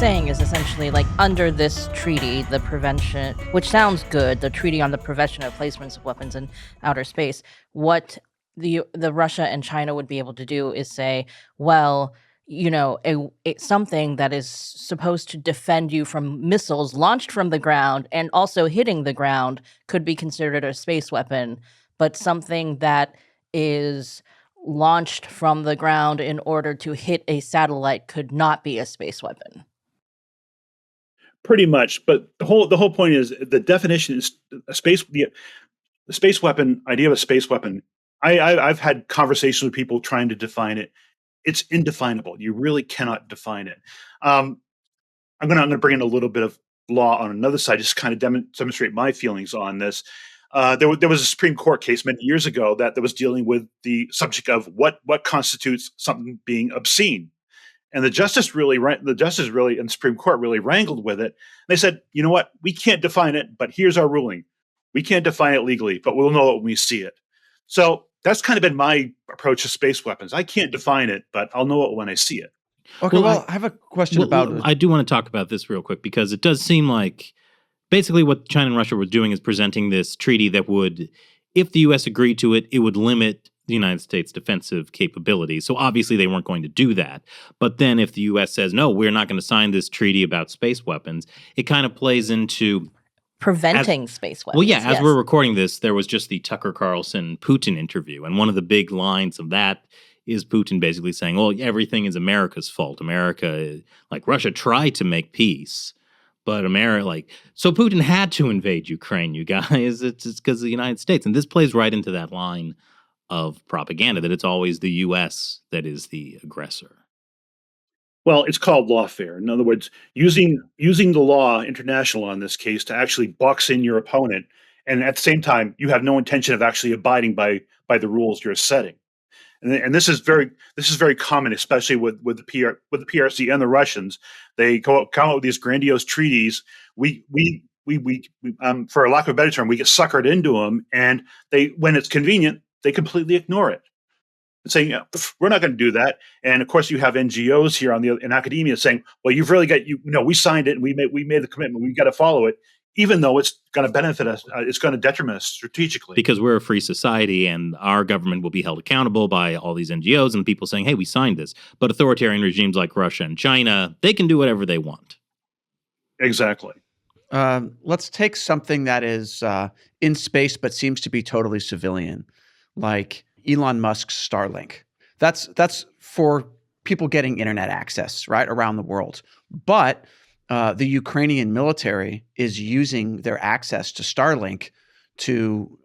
saying is essentially like under this treaty, the prevention, which sounds good, the Treaty on the Prevention of Placements of Weapons in Outer Space, what the Russia and China would be able to do is say, well, it's something that is supposed to defend you from missiles launched from the ground and also hitting the ground could be considered a space weapon, but something that is launched from the ground in order to hit a satellite could not be a space weapon. Pretty much, but the whole point is the definition is a space. The space weapon idea of a space weapon. I've had conversations with people trying to define it. It's indefinable. You really cannot define it. I'm gonna bring in a little bit of law on another side, just kind of demonstrate my feelings on this. There was a Supreme Court case many years ago that was dealing with the subject of what constitutes something being obscene. And the justice really in the Supreme Court really wrangled with it. They said, you know what, we can't define it, but here's our ruling. We can't define it legally, but we'll know it when we see it. So that's kind of been my approach to space weapons. I can't define it, but I'll know it when I see it. Okay, well, I have a question about it. I do want to talk about this real quick because it does seem like basically what China and Russia were doing is presenting this treaty that would, if the U.S. agreed to it, it would limit the United States' defensive capabilities. So obviously they weren't going to do that. But then if the U.S. says, no, we're not going to sign this treaty about space weapons, it kind of plays into preventing space weapons. Well, yeah, as we're recording this, there was just the Tucker Carlson Putin interview. And one of the big lines of that is Putin basically saying, well, everything is America's fault. Russia tried to make peace, but so Putin had to invade Ukraine, you guys. It's because of the United States. And this plays right into that line of propaganda that it's always the U.S. that is the aggressor. Well, it's called lawfare. In other words, using the law, international law in this case, to actually box in your opponent, and at the same time, you have no intention of actually abiding by the rules you're setting. And this is very common, especially with the PRC and the Russians. They come out with these grandiose treaties. We for lack of a better term, we get suckered into them, and when it's convenient, they completely ignore it, saying, we're not going to do that. And of course, you have NGOs here in academia saying, well, you've really got we signed it and we made the commitment. We've got to follow it, even though it's going to benefit us. It's going to detriment us strategically. Because we're a free society and our government will be held accountable by all these NGOs and people saying, hey, we signed this. But authoritarian regimes like Russia and China, they can do whatever they want. Exactly. Let's take something that is in space but seems to be totally civilian, like Elon Musk's Starlink. That's for people getting internet access, right, around the world. But the Ukrainian military is using their access to Starlink to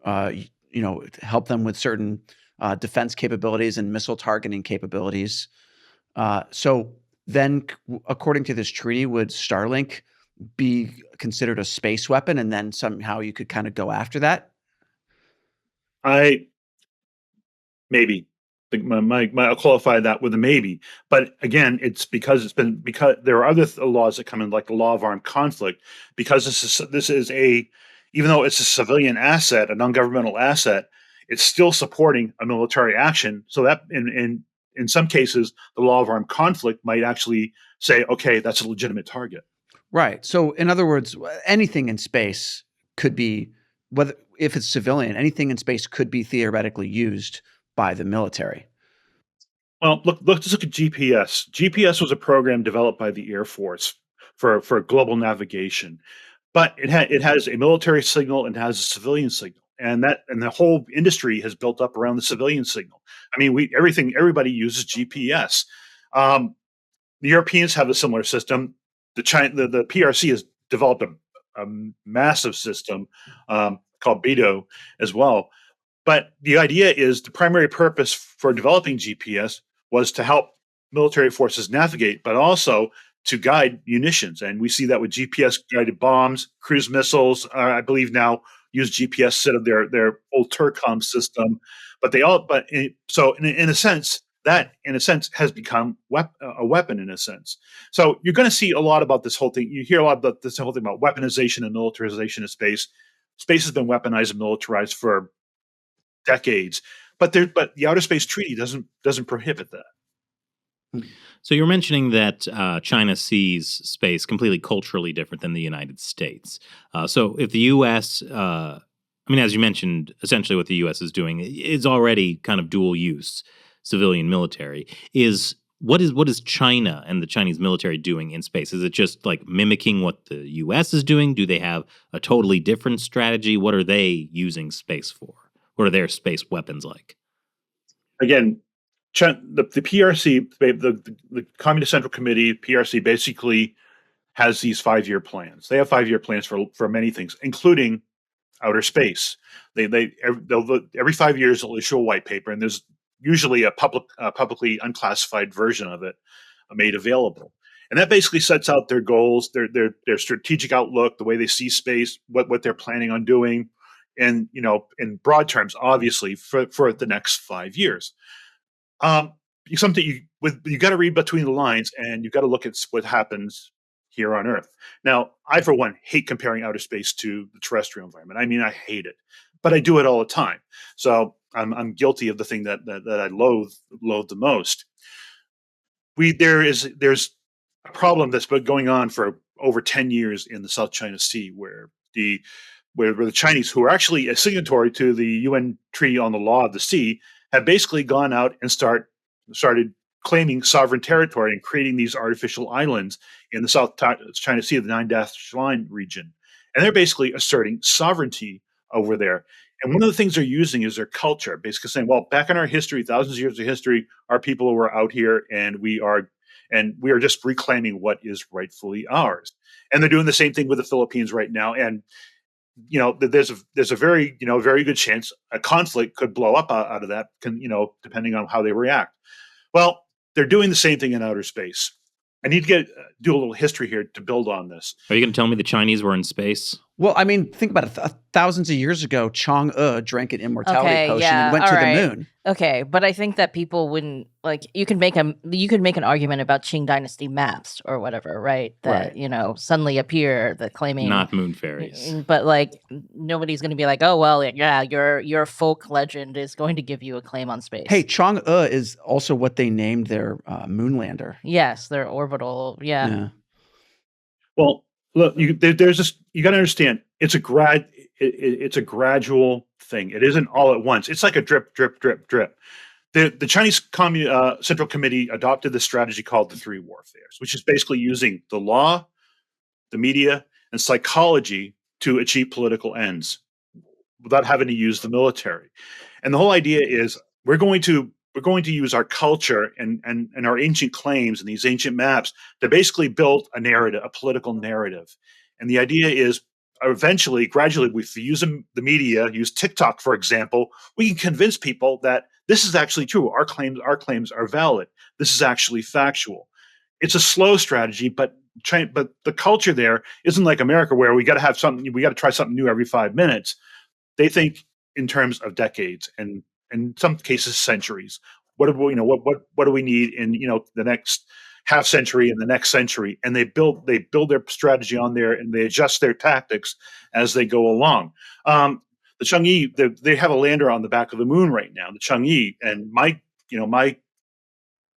help them with certain defense capabilities and missile targeting capabilities. So then, according to this treaty, would Starlink be considered a space weapon, and then somehow you could kind of go after that? Maybe. I'll qualify that with a maybe. But again, it's because there are other laws that come in, like the law of armed conflict, because this is even though it's a civilian asset, a non-governmental asset, it's still supporting a military action. So that in some cases, the law of armed conflict might actually say, okay, that's a legitimate target. Right. So in other words, anything in space could be, if it's civilian, anything in space could be theoretically used by the military. Well, let's look at GPS. GPS was a program developed by the Air Force for global navigation, but it has a military signal and has a civilian signal, and the whole industry has built up around the civilian signal. I mean, everybody uses GPS. The Europeans have a similar system. The PRC has developed a massive system called BEDO as well. But the idea is the primary purpose for developing GPS was to help military forces navigate, but also to guide munitions. And we see that with GPS-guided bombs, cruise missiles, I believe now use GPS instead of their old Turcom system. So in a sense, that has become a weapon in a sense. So you're going to see a lot about this whole thing. You hear a lot about this whole thing about weaponization and militarization of space. Space has been weaponized and militarized for decades, but the Outer Space Treaty doesn't prohibit that. So you're mentioning that China sees space completely culturally different than the United States. So if the U.S., I mean, as you mentioned, essentially what the U.S. is doing is already kind of dual use, civilian military. What is China and the Chinese military doing in space? Is it just like mimicking what the U.S. is doing? Do they have a totally different strategy? What are they using space for? What are their space weapons like? Again, the PRC, the Communist Central Committee, PRC, basically has these 5-year plans. They have 5-year plans for many things, including outer space. Every 5 years they'll issue a white paper, and there's usually a publicly unclassified version of it made available. And that basically sets out their goals, their strategic outlook, the way they see space, what they're planning on doing, and in broad terms, obviously for the next 5 years. Um, Something you got to read between the lines, and you got to look at what happens here on Earth. Now, I for one hate comparing outer space to the terrestrial environment. I mean, I hate it, but I do it all the time. So I'm guilty of the thing that I loathe the most. There's a problem that's been going on for over 10 years in the South China Sea, where the Chinese, who are actually a signatory to the UN Treaty on the Law of the Sea, have basically gone out and started claiming sovereign territory and creating these artificial islands in the South China Sea, the Nine Dash Line region. And they're basically asserting sovereignty over there. And one of the things they're using is their culture, basically saying, well, back in our history, thousands of years of history, our people were out here and we are just reclaiming what is rightfully ours. And they're doing the same thing with the Philippines right now. And there's a very good chance a conflict could blow up out of that, depending on how they react. Well, they're doing the same thing in outer space. I need to do a little history here to build on this. Are you going to tell me the Chinese were in space? Well, I mean, think about it. Thousands of years ago, Chang'e drank an immortality potion and went to the moon. Okay, but I think that people wouldn't you could make an argument about Qing dynasty maps or whatever, right? That suddenly appear that claiming not moon fairies. But nobody's going to be like, oh well, yeah, your folk legend is going to give you a claim on space. Hey, Chang'e is also what they named their moonlander. Yes, their orbital. Yeah. Well, look, there's this. You got to understand, it's a gradual thing. It isn't all at once. It's like a drip, drip, drip, drip. The Chinese Central Committee adopted this strategy called the three warfares, which is basically using the law, the media, and psychology to achieve political ends without having to use the military. And the whole idea is we're going to use our culture and our ancient claims and these ancient maps to basically build a narrative, a political narrative. And the idea is eventually, gradually, if we use the media, use TikTok, for example, we can convince people that this is actually true. Our claims are valid. This is actually factual. It's a slow strategy, but the culture there isn't like America, where we got to have something. We got to try something new every 5 minutes. They think in terms of decades and in some cases centuries. What do we need in the next half century and the next century? And they build their strategy on there, and they adjust their tactics as they go along. The Chang'e, they have a lander on the back of the moon right now, the Chang'e, and my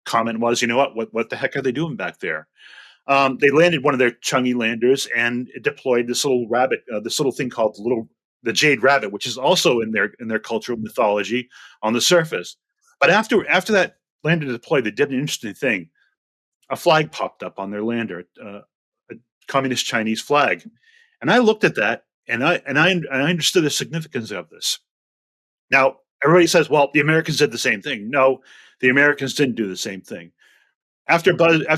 comment was, what the heck are they doing back there? They landed one of their Chang'e landers, and it deployed this little rabbit, this little thing called the jade rabbit, which is also in their cultural mythology on the surface. But after that lander deployed, they did an interesting thing. A flag popped up on their lander, a communist Chinese flag, and I looked at that, and I understood the significance of this. Now, everybody says, well, the Americans did the same thing. No, the Americans didn't do the same thing. After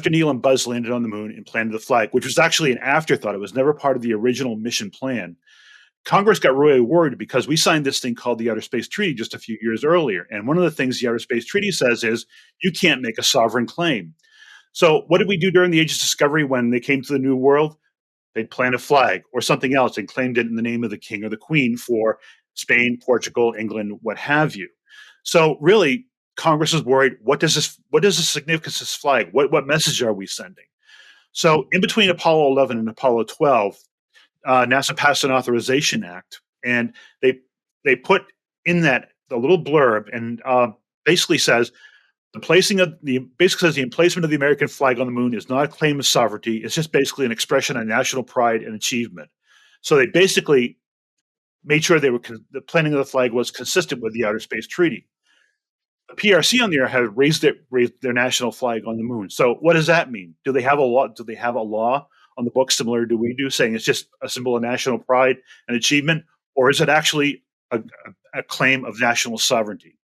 Neil and Buzz landed on the moon and planted the flag, which was actually an afterthought, it was never part of the original mission plan. Congress got really worried because we signed this thing called the Outer Space Treaty just a few years earlier. And one of the things the Outer Space Treaty says is you can't make a sovereign claim. So what did we do during the Age of Discovery when they came to the New World? They'd plant a flag or something else and claimed it in the name of the king or the queen for Spain, Portugal, England, what have you. So really, Congress is worried, what is the significance of this flag? What message are we sending? So in between Apollo 11 and Apollo 12, NASA passed an authorization act, and they put in that the little blurb, and basically says The placing of the basically says the emplacement of the American flag on the moon is not a claim of sovereignty. It's just basically an expression of national pride and achievement. So they basically made sure the planting of the flag was consistent with the Outer Space Treaty. The PRC on the other hand raised their national flag on the moon. So what does that mean? Do they have a law? Do they have a law on the books similar to we do, saying it's just a symbol of national pride and achievement, or is it actually a claim of national sovereignty?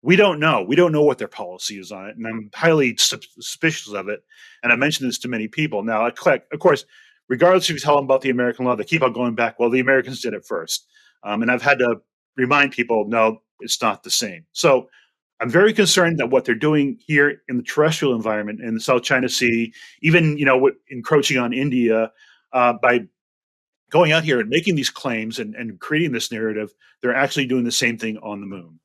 We don't know. We don't know what their policy is on it, and I'm highly suspicious of it. And I mentioned this to many people. Now, of course, regardless if you tell them about the American law, they keep on going back. Well, the Americans did it first, and I've had to remind people, no, it's not the same. So I'm very concerned that what they're doing here in the terrestrial environment in the South China Sea, even encroaching on India, by going out here and making these claims and creating this narrative, they're actually doing the same thing on the moon.